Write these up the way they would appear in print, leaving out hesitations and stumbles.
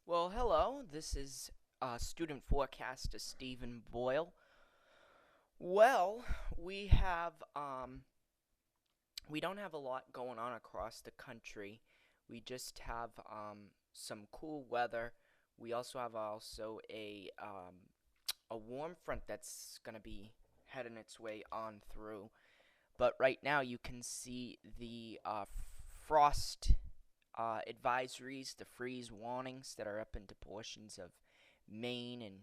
Well, hello. This is student forecaster Stephen Boyle. Well, we have we don't have a lot going on across the country. We just have some cool weather. We also have a warm front that's gonna be heading its way on through. But right now, you can see the frost advisories, the freeze warnings that are up into portions of Maine and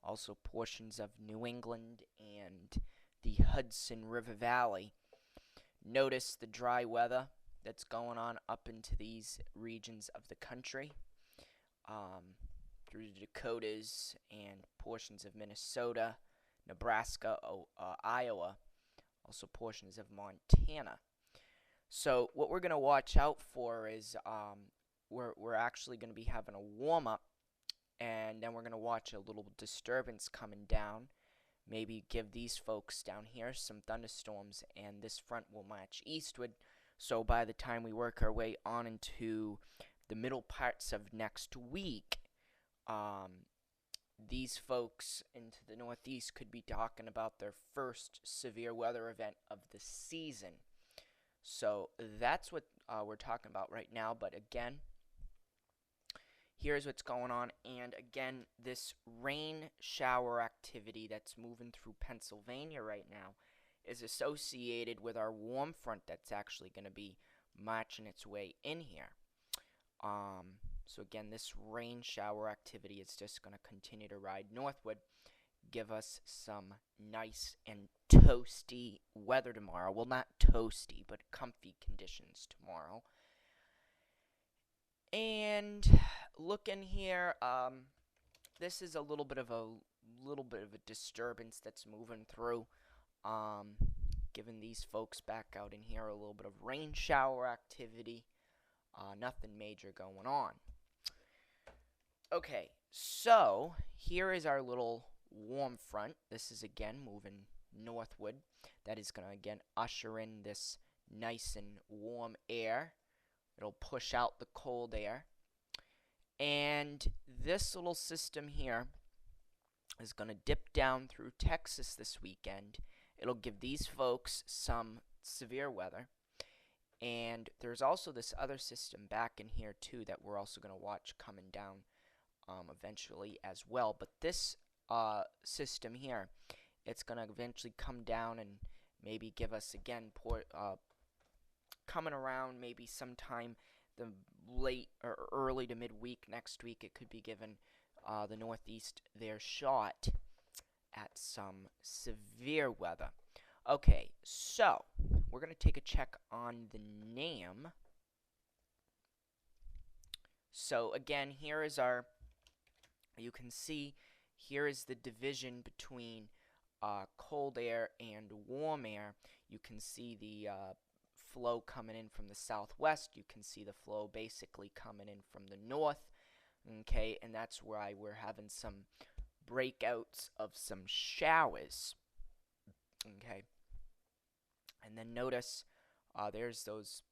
also portions of New England and the Hudson River Valley. Notice the dry weather that's going on up into these regions of the country, um, through the Dakotas and portions of Minnesota, Nebraska, Iowa, also portions of Montana. So what we're gonna watch out for is we're actually gonna be having a warm up, and then we're gonna watch a little disturbance coming down. Maybe give these folks down here some thunderstorms, and this front will march eastward. So by the time we work our way on into the middle parts of next week, um, these folks into the Northeast could be talking about their first severe weather event of the season. So that's what we're talking about right now. But again, here's what's going on. And again, this rain shower activity that's moving through Pennsylvania right now is associated with our warm front that's actually going to be marching its way in here. So again, this rain shower activity is just going to continue to ride northward, give us some nice and toasty weather tomorrow. Well, not toasty, but comfy conditions tomorrow. And looking here, this is a little bit of a disturbance that's moving through. Um, Giving these folks back out in here a little bit of rain shower activity. Nothing major going on. Okay, so here is our little warm front. This is again moving northward. That is going to again usher in this nice and warm air. It'll push out the cold air. And this little system here is going to dip down through Texas this weekend. It'll give these folks some severe weather. And there's also this other system back in here too that we're also going to watch coming down eventually as well. But this system here, it's going to eventually come down and maybe give us again coming around maybe sometime the late or early to midweek next week. It could be given the Northeast their shot at some severe weather. Okay, so we're going to take a check on the NAM. So again, here is our, you can see here is the division between cold air and warm air. You can see the flow coming in from the southwest. You can see the flow basically coming in from the north. Okay, and that's why we're having some breakouts of some showers. Okay, and then notice there's those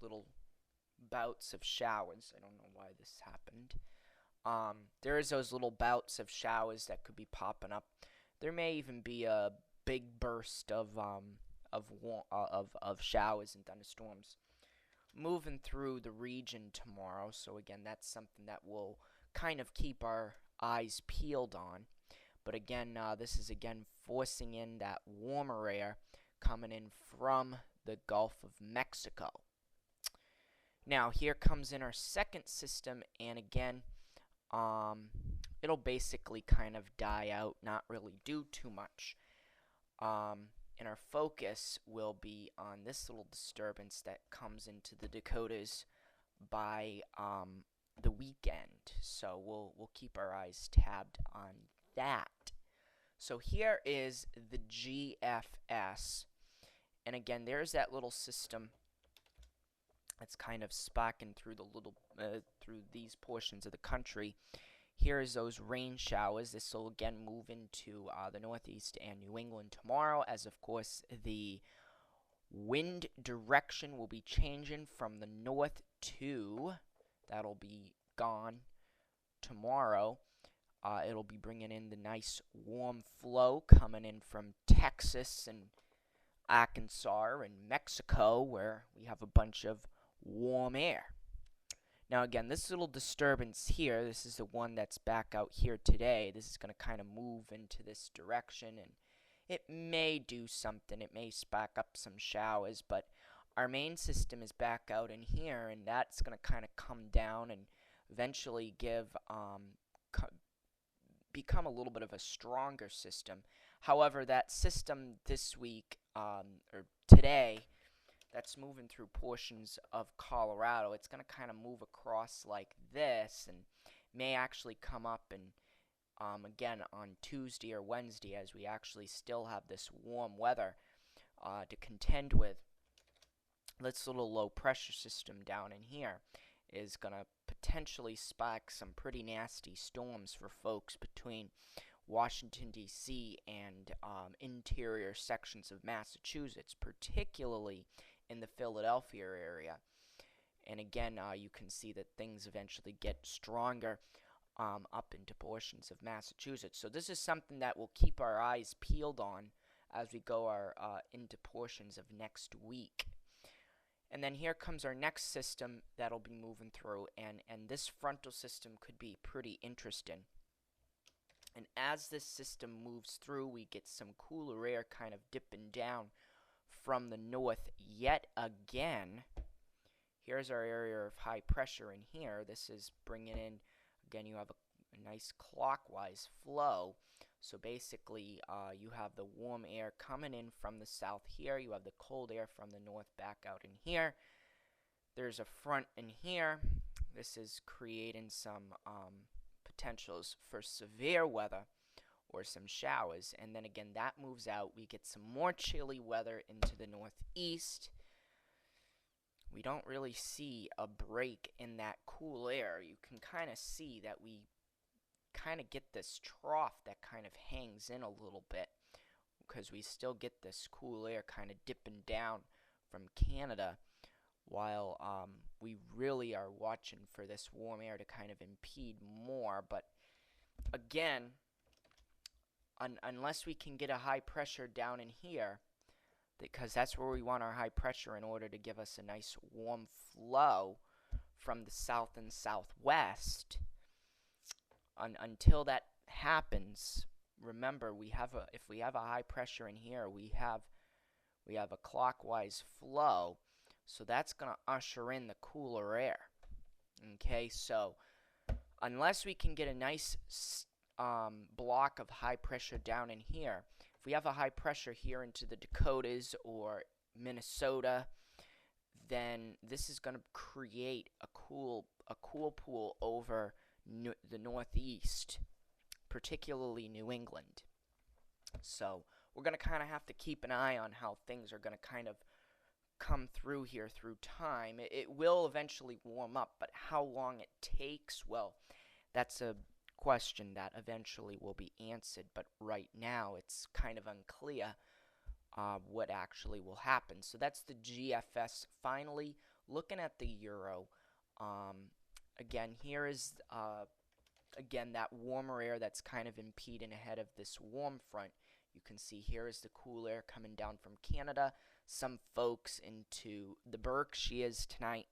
little bouts of showers. I don't know why this happened. There's those little bouts of showers that could be popping up. There may even be a big burst of showers and thunderstorms moving through the region tomorrow. So again, that's something that we'll kind of keep our eyes peeled on. But again, this is again forcing in that warmer air coming in from the Gulf of Mexico. Now here comes in our second system, and again, it'll basically kind of die out, not really do too much. And our focus will be on this little disturbance that comes into the Dakotas by the weekend. So we'll keep our eyes tabbed on that. So here is the GFS, and again, there's that little system that's kind of sparking through through these portions of the country. Here's those rain showers. This will again move into the Northeast and New England tomorrow, as of course the wind direction will be changing from the north to, that'll be gone tomorrow, it'll be bringing in the nice warm flow coming in from Texas and Arkansas and Mexico, where we have a bunch of warm air. Now again, this little disturbance here, this is the one that's back out here today. This is going to kind of move into this direction, and it may do something. It may spark up some showers, but our main system is back out in here, and that's going to kind of come down and eventually become a little bit of a stronger system. However, that system this week, or today, that's moving through portions of Colorado, it's going to kind of move across like this and may actually come up and again on Tuesday or Wednesday, as we actually still have this warm weather to contend with. This little low pressure system down in here is going to potentially spark some pretty nasty storms for folks between Washington, D.C. and interior sections of Massachusetts, particularly in the Philadelphia area. And again, you can see that things eventually get stronger up into portions of Massachusetts. So this is something that we'll keep our eyes peeled on as we go into portions of next week. And then here comes our next system that'll be moving through, and this frontal system could be pretty interesting. And as this system moves through, we get some cooler air kind of dipping down from the north yet again. Here's our area of high pressure in here. This is bringing in, again, you have a nice clockwise flow. So basically, you have the warm air coming in from the south here. You have the cold air from the north back out in here. There's a front in here. This is creating some potentials for severe weather or some showers. And then again, that moves out. We get some more chilly weather into the northeast. We don't really see a break in that cool air. You can kind of see that we kind of get this trough that kind of hangs in a little bit, because we still get this cool air kind of dipping down from Canada, while we really are watching for this warm air to kind of impede more. But again, unless we can get a high pressure down in here, because that's where we want our high pressure in order to give us a nice warm flow from the south and southwest. Until that happens, remember, if we have a high pressure in here, we have a clockwise flow, so that's going to usher in the cooler air. Okay, so unless we can get a nice block of high pressure down in here, if we have a high pressure here into the Dakotas or Minnesota, then this is going to create a cool pool over the northeast, particularly New England. So we're going to kind of have to keep an eye on how things are going to kind of come through here through time. It will eventually warm up, but how long it takes, well, that's a question that eventually will be answered. But right now, it's kind of unclear what actually will happen. So that's the GFS. Finally, looking at the Euro. Again, here is, again, that warmer air that's kind of impeding ahead of this warm front. You can see here is the cool air coming down from Canada. Some folks into the Berkshires tonight,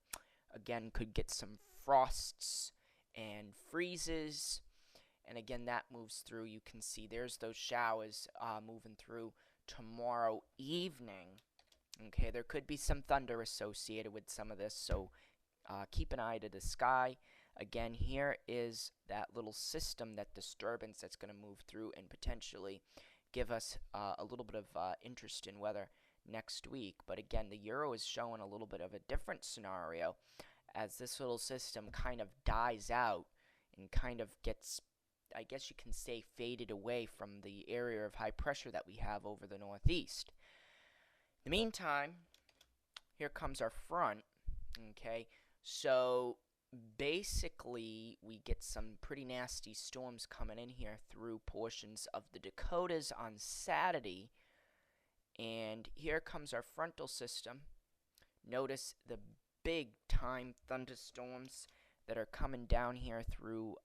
again, could get some frosts and freezes. And again, that moves through. You can see there's those showers moving through tomorrow evening. Okay, there could be some thunder associated with some of this, so keep an eye to the sky. Again, here is that little system, that disturbance that's going to move through and potentially give us a little bit of interest in weather next week. But again, the Euro is showing a little bit of a different scenario, as this little system kind of dies out and kind of gets, I guess you can say, faded away from the area of high pressure that we have over the northeast. In the meantime, here comes our front. Okay, so basically we get some pretty nasty storms coming in here through portions of the Dakotas on Saturday. And here comes our frontal system. Notice the big time thunderstorms that are coming down here through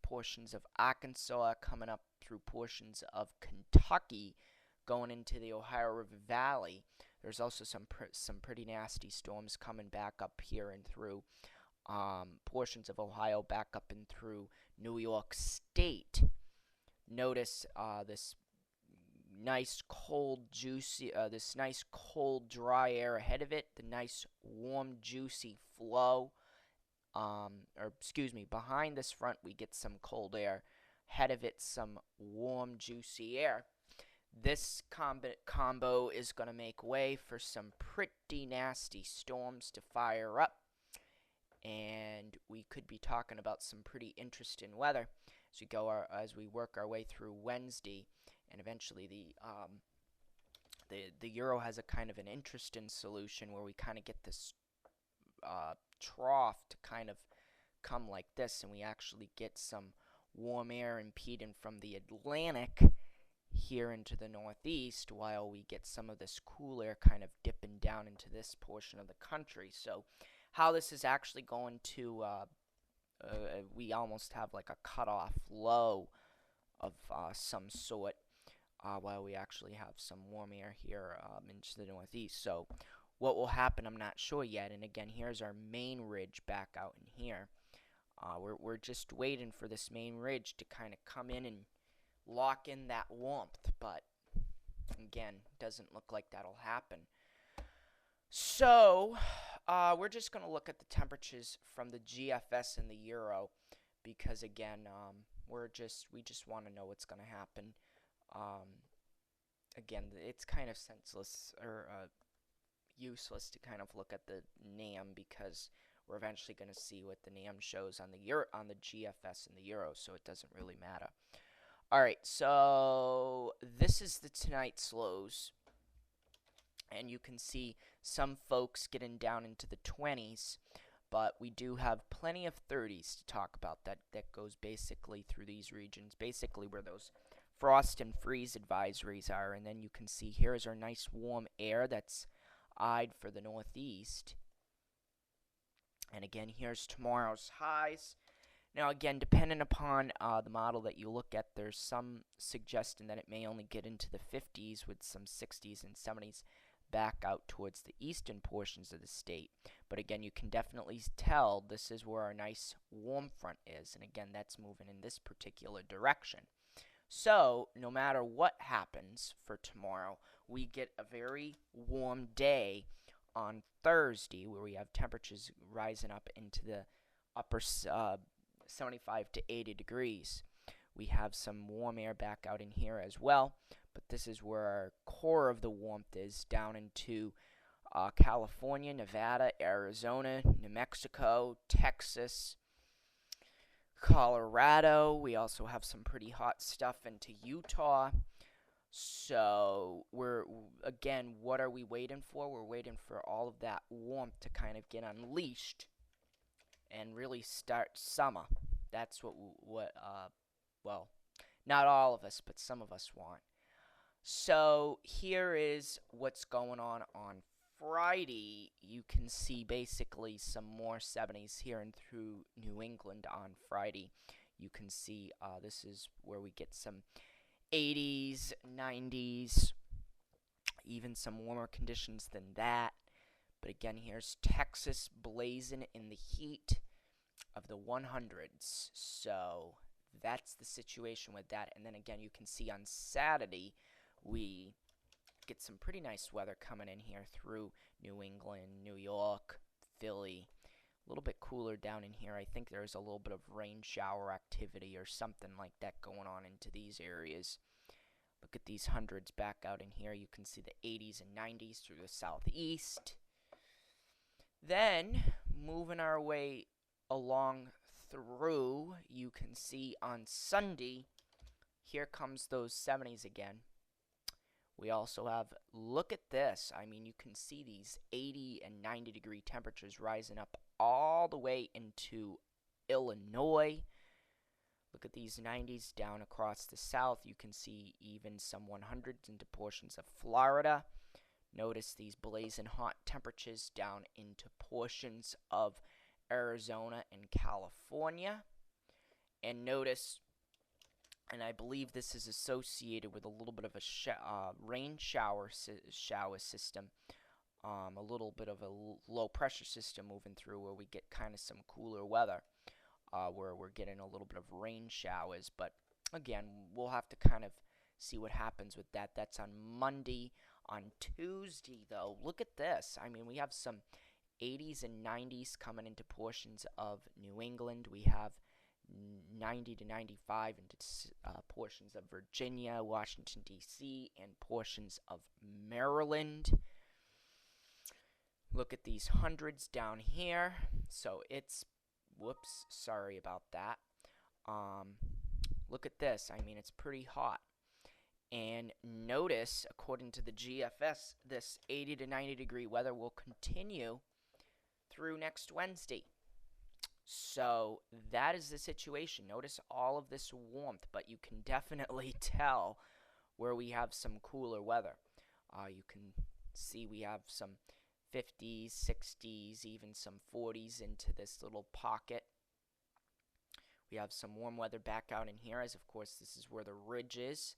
portions of Arkansas, coming up through portions of Kentucky, going into the Ohio River Valley. There's also some pretty nasty storms coming back up here and through portions of Ohio, back up and through New York State. Notice this nice cold, juicy, this nice cold, dry air ahead of it. The nice warm, juicy flow. Behind this front we get some cold air. Ahead of it, some warm, juicy air. This combo is going to make way for some pretty nasty storms to fire up. And we could be talking about some pretty interesting weather as we work our way through Wednesday, and eventually the Euro has a kind of an interesting solution where we kind of get this trough to kind of come like this, and we actually get some warm air impeding from the Atlantic here into the northeast, while we get some of this cool air kind of dipping down into this portion of the country. So how this is actually going to we almost have like a cutoff low of some sort, while we actually have some warm air here into the northeast. So what will happen, I'm not sure yet. And again, here's our main ridge back out in here. We're just waiting for this main ridge to kind of come in and lock in that warmth, but again, doesn't look like that'll happen. So we're just going to look at the temperatures from the GFS and the Euro, because again, we just want to know what's going to happen. Again, it's kind of senseless or useless to kind of look at the NAM, because we're eventually going to see what the NAM shows on the GFS and the Euro, so it doesn't really matter. Alright, so this is the tonight's lows, and you can see some folks getting down into the 20s, but we do have plenty of 30s to talk about. That goes basically through these regions, basically where those frost and freeze advisories are. And then you can see here's our nice warm air that's eyed for the northeast. And again, here's tomorrow's highs. Now again, depending upon the model that you look at, there's some suggestion that it may only get into the 50s with some 60s and 70s back out towards the eastern portions of the state. But again, you can definitely tell this is where our nice warm front is. And again, that's moving in this particular direction. So no matter what happens for tomorrow, we get a very warm day on Thursday, where we have temperatures rising up into the upper 75 to 80 degrees. We have some warm air back out in here as well, but this is where our core of the warmth is, down into California, Nevada, Arizona, New Mexico, Texas, Colorado. We also have some pretty hot stuff into Utah. So again, what are we waiting for? We're waiting for all of that warmth to kind of get unleashed and really start summer. That's what well, not all of us, but some of us want. So here is what's going on Friday. You can see basically some more 70s here and through New England on Friday. You can see this is where we get some 80s, 90s, even some warmer conditions than that. But again, here's Texas blazing in the heat of the 100s. So that's the situation with that. And then again, you can see on Saturday, we get some pretty nice weather coming in here through New England, New York, Philly. A little bit cooler down in here. I think there's a little bit of rain shower activity or something like that going on into these areas. Look at these hundreds back out in here. You can see the 80s and 90s through the southeast. Then, moving our way along through, you can see on Sunday, here comes those 70s again. We also have, look at this. I mean, you can see these 80 and 90 degree temperatures rising up all the way into Illinois. Look at these 90s down across the south. You can see even some 100s into portions of Florida. Notice these blazing hot temperatures down into portions of Arizona, and California. And notice, and I believe this is associated with a little bit of a rain shower system, a little bit of a low pressure system moving through where we get kind of some cooler weather, where we're getting a little bit of rain showers. But again, we'll have to kind of see what happens with that. That's on Monday. On Tuesday, though, look at this. I mean, we have some 80s and 90s coming into portions of New England. We have 90 to 95 into portions of Virginia, Washington, D.C., and portions of Maryland. Look at these hundreds down here. So it's, whoops, sorry about that. Look at this. I mean, it's pretty hot. And notice, according to the GFS, this 80 to 90 degree weather will continue through next Wednesday. So that is the situation. Notice all of this warmth, but you can definitely tell where we have some cooler weather. You can see we have some 50s, 60s, even some 40s into this little pocket. We have some warm weather back out in here, as of course this is where the ridge is.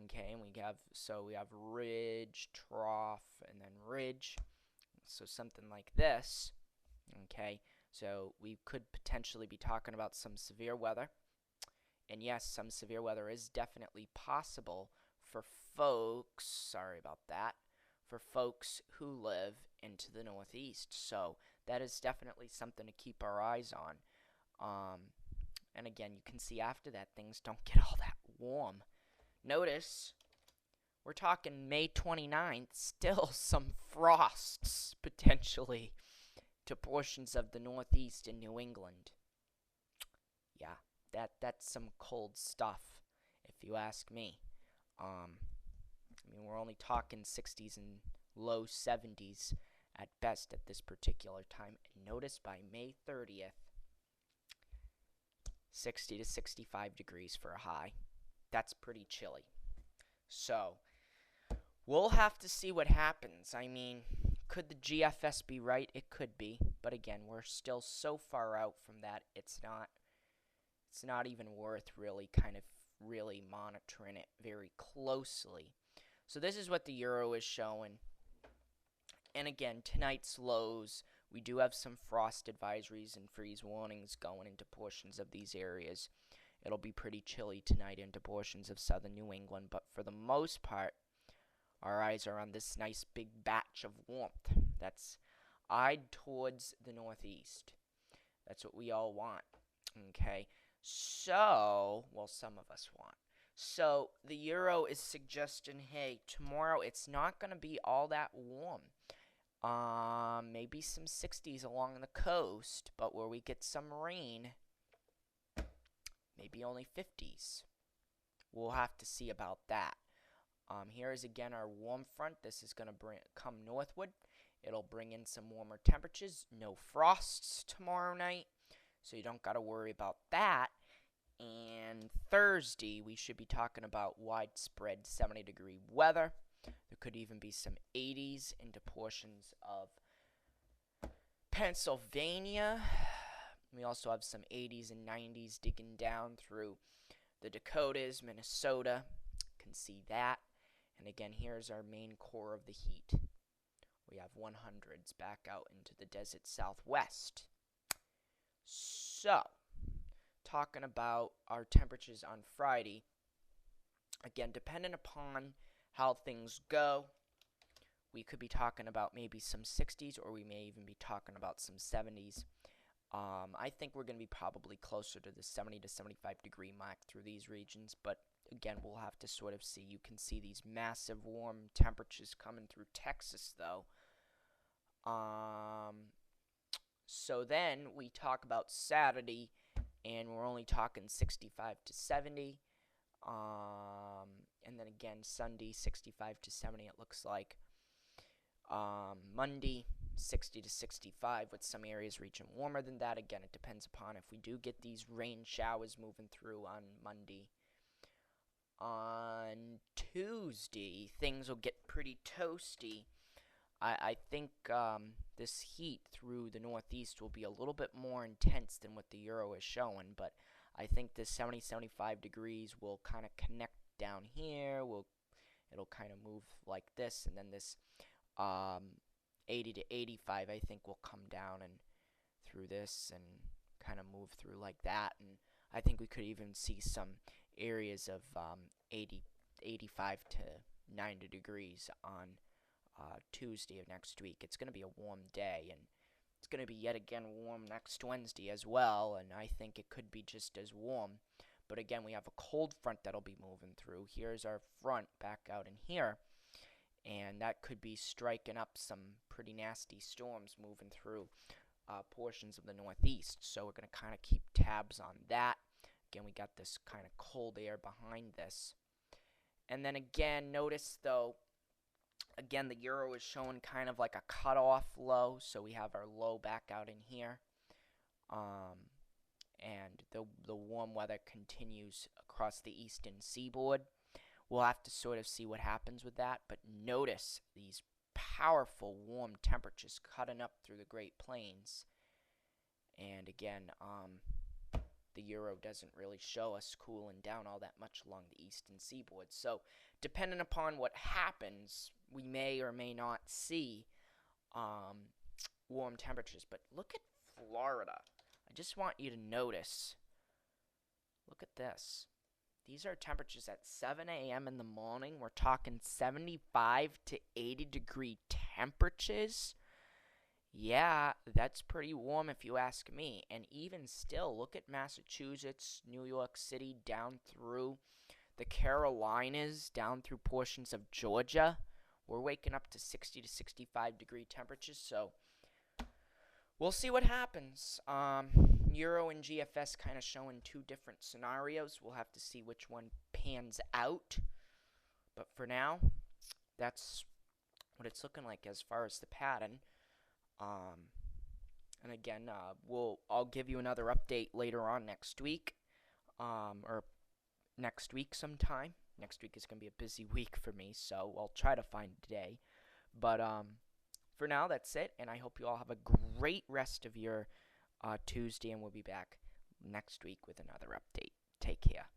Okay, and we have ridge, trough, and then ridge. So something like this. Okay, so we could potentially be talking about some severe weather. And yes, some severe weather is definitely possible for folks, sorry about that, for folks who live into the Northeast. So that is definitely something to keep our eyes on. And again, you can see after that things don't get all that warm. Notice, we're talking May 29th, still some frosts, potentially, to portions of the Northeast and New England. Yeah, that's some cold stuff, if you ask me. I mean, we're only talking 60s and low 70s at best at this particular time. And notice by May 30th, 60 to 65 degrees for a high. That's pretty chilly. So, we'll have to see what happens. I mean, could the GFS be right? It could be. But again, we're still so far out from that, it's not even worth really monitoring it very closely. So this is what the Euro is showing. And again, tonight's lows, we do have some frost advisories and freeze warnings going into portions of these areas. It'll be pretty chilly tonight into portions of southern New England, but for the most part, our eyes are on this nice big batch of warmth that's eyed towards the Northeast. That's what we all want, okay? So, well, some of us want. So, the Euro is suggesting, hey, tomorrow it's not going to be all that warm. Maybe some 60s along the coast, but where we get some rain, maybe only 50s. We'll have to see about that. Here is again our warm front. This is going to come northward. It'll bring in some warmer temperatures. No frosts tomorrow night, so you don't got to worry about that. And Thursday, we should be talking about widespread 70-degree weather. There could even be some 80s into portions of Pennsylvania. We also have some 80s and 90s digging down through the Dakotas, Minnesota. You can see that. And again, here's our main core of the heat. We have 100s back out into the desert southwest. So, talking about our temperatures on Friday, again, depending upon how things go, we could be talking about maybe some 60s, or we may even be talking about some 70s. I think we're going to be probably closer to the 70 to 75 degree mark through these regions, but again, we'll have to sort of see. You can see these massive warm temperatures coming through Texas, though. So then we talk about Saturday, and we're only talking 65 to 70. And then again, Sunday, 65 to 70, it looks like. Monday, 60 to 65, with some areas reaching warmer than that. Again, it depends upon if we do get these rain showers moving through on Monday. On Tuesday, things will get pretty toasty. I think this heat through the northeast will be a little bit more intense than what the Euro is showing, but I think this 70-75 degrees will kind of connect down here. It'll kind of move like this, and then this um, 80 to 85 I think will come down and through this and kind of move through like that, and I think we could even see some areas of 80, 85 to 90 degrees on Tuesday of next week. It's going to be a warm day, and it's going to be yet again warm next Wednesday as well, and I think it could be just as warm. But again, we have a cold front that'll be moving through. Here's our front back out in here, and that could be striking up some pretty nasty storms moving through portions of the northeast. So we're going to kind of keep tabs on that. Again, we got this kind of cold air behind this. And then again, notice though, again, the Euro is showing kind of like a cutoff low, so we have our low back out in here. And the warm weather continues across the eastern seaboard. We'll have to sort of see what happens with that, but notice these powerful warm temperatures cutting up through the Great Plains. And again, the Euro doesn't really show us cooling down all that much along the eastern seaboard. So, depending upon what happens, we may or may not see warm temperatures. But look at Florida. I just want you to notice. Look at this. These are temperatures at 7 a.m. in the morning. We're talking 75 to 80 degree temperatures. Yeah, that's pretty warm if you ask me. And even still, look at Massachusetts, New York City, down through the Carolinas, down through portions of Georgia. We're waking up to 60 to 65 degree temperatures, so we'll see what happens. Euro and GFS kind of showing two different scenarios. We'll have to see which one pans out. But for now, that's what it's looking like as far as the pattern. And again, I'll give you another update later on next week, or next week sometime. Next week is going to be a busy week for me, so I'll try to find a day. But for now, that's it, and I hope you all have a great rest of your Tuesday, and we'll be back next week with another update. Take care.